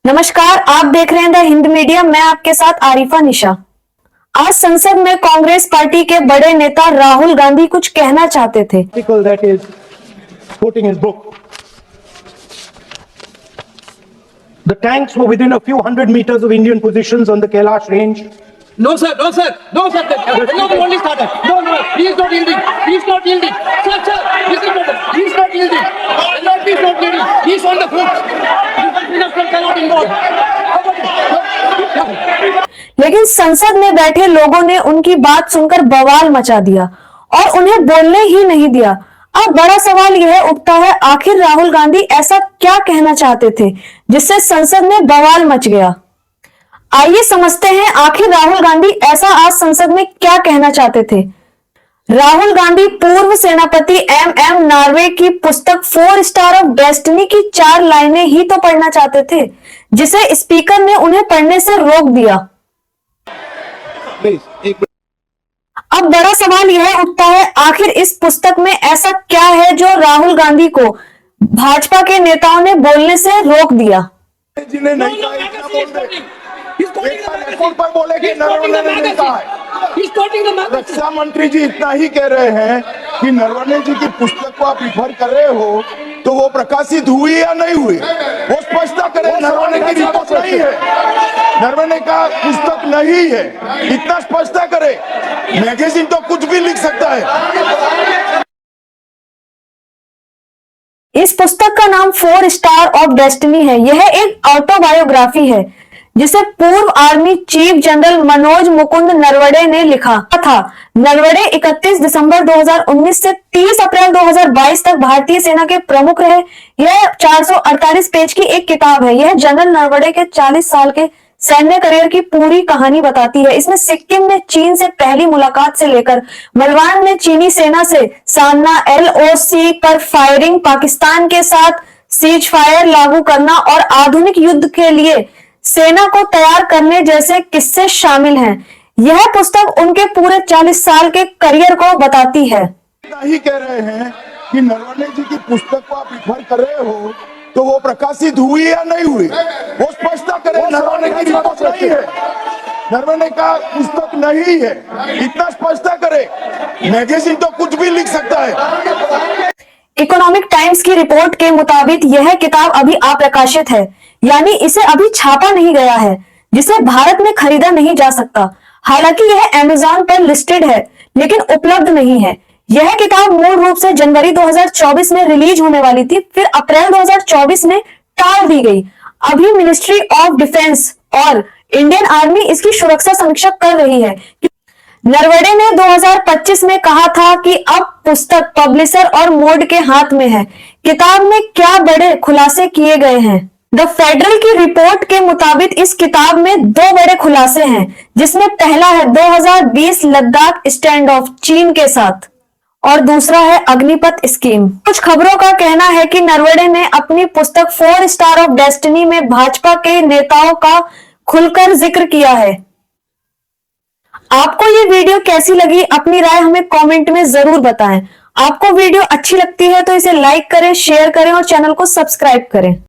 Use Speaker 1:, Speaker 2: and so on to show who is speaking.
Speaker 1: नमस्कार, आप देख रहे हैं द हिंद मीडिया। मैं आपके साथ आरिफा निशा। आज संसद में कांग्रेस पार्टी के बड़े नेता राहुल गांधी कुछ कहना चाहते थे।
Speaker 2: That is quoting his book. The tanks were within a few hundred meters of Indian positions on the Kailash range.
Speaker 3: No, sir. No, sir. No, sir. No, only started. No. He is not yielding. He is not yielding. Sir. This is not. He is not yielding. He is not yielding. He is on the foot. Minister cannot involve.
Speaker 1: लेकिन संसद में बैठे लोगों ने उनकी बात सुनकर बवाल मचा दिया और उन्हें बोलने ही नहीं दिया। अब बड़ा सवाल यह उठता है, आखिर राहुल गांधी ऐसा क्या कहना चाहते थे जिससे संसद में बवाल मच गया। आइए समझते हैं आखिर राहुल गांधी ऐसा आज संसद में क्या कहना चाहते थे। राहुल गांधी पूर्व सेनापति एम नार्वे की पुस्तक 4 स्टार ऑफ डेस्टिनी की 4 लाइनें ही तो पढ़ना चाहते थे, जिसे स्पीकर ने उन्हें पढ़ने से रोक दिया। अब बड़ा सवाल यह उठता है, आखिर इस पुस्तक में ऐसा क्या है जो राहुल गांधी को भाजपा के नेताओं ने बोलने से रोक दिया।
Speaker 2: जिन्हें नहीं कहा इतना बोल दे। रिपोर्ट पर बोले कि नरवणे ने नहीं कहा है। रक्षा मंत्री जी इतना ही कह रहे हैं कि नरवणे जी की पुस्तक को आप रिफर कर रहे हो तो वो प्रकाशित हुई या नहीं हुई, वो स्पष्ट करें। नरवणे की रिपोर्ट नहीं है, नरवणे का पुस्तक नहीं है, इतना स्पष्ट करे। मैगजीन तो कुछ भी लिख सकता है।
Speaker 1: इस पुस्तक का नाम 4 स्टार ऑफ डेस्टिनी है। यह एक ऑटोबायोग्राफी है जिसे पूर्व army chief general Manoj Mukund Naravane ने लिखा था। नरवणे 31 दिसंबर 2019 से 30 अप्रैल 2022 तक भारतीय सेना के प्रमुख रहे। यह 448 पेज की एक किताब है। यह जनरल नरवणे के 40 साल के सैन्य करियर की पूरी कहानी बताती है। इसमें सिक्किम में चीन से पहली मुलाकात से लेकर मलवान में चीनी सेना से सामना, LOC पर फायरिंग, पाकिस्तान के साथ सीज फायर लागू करना और आधुनिक युद्ध के लिए सेना को तैयार करने जैसे किस्से शामिल हैं। यह पुस्तक उनके पूरे 40 साल के करियर को बताती है।
Speaker 2: नहीं कह रहे हैं कि नरवणे जी की पुस्तक को आप रिफर कर रहे हो तो वो प्रकाशित हुई या नहीं हुई, वो स्पष्ट करें। नरवणे की रिपोर्ट नहीं है, नरवणे का पुस्तक नहीं है, इतना स्पष्ट करे। मैगजीन तो कुछ भी लिख सकता है।
Speaker 1: इकोनॉमिक टाइम्स की रिपोर्ट के मुताबिक यह किताब अभी अप्रकाशित है, यानी इसे अभी छापा नहीं गया है, जिसे भारत में खरीदा नहीं जा सकता। हालांकि यह अमेज़न पर लिस्टेड है लेकिन उपलब्ध नहीं है। यह किताब मूल रूप से जनवरी 2024 में रिलीज होने वाली थी, फिर अप्रैल 2024 में टाल दी गई। अभी मिनिस्ट्री ऑफ डिफेंस और इंडियन आर्मी इसकी सुरक्षा समीक्षा कर रही है। नरवणे ने 2025 में कहा था कि अब पुस्तक पब्लिशर और मोड के हाथ में है। किताब में क्या बड़े खुलासे किए गए हैं। द फेडरल की रिपोर्ट के मुताबिक इस किताब में 2 बड़े खुलासे हैं, जिसमें पहला है 2020 लद्दाख स्टैंड ऑफ चीन के साथ और दूसरा है अग्निपथ स्कीम। कुछ खबरों का कहना है कि नरवणे ने अपनी पुस्तक 4 स्टार ऑफ डेस्टिनी में भाजपा के नेताओं का खुलकर जिक्र किया है। आपको ये वीडियो कैसी लगी, अपनी राय हमें कमेंट में जरूर बताएं। आपको वीडियो अच्छी लगती है तो इसे लाइक करें, शेयर करें और चैनल को सब्सक्राइब करें।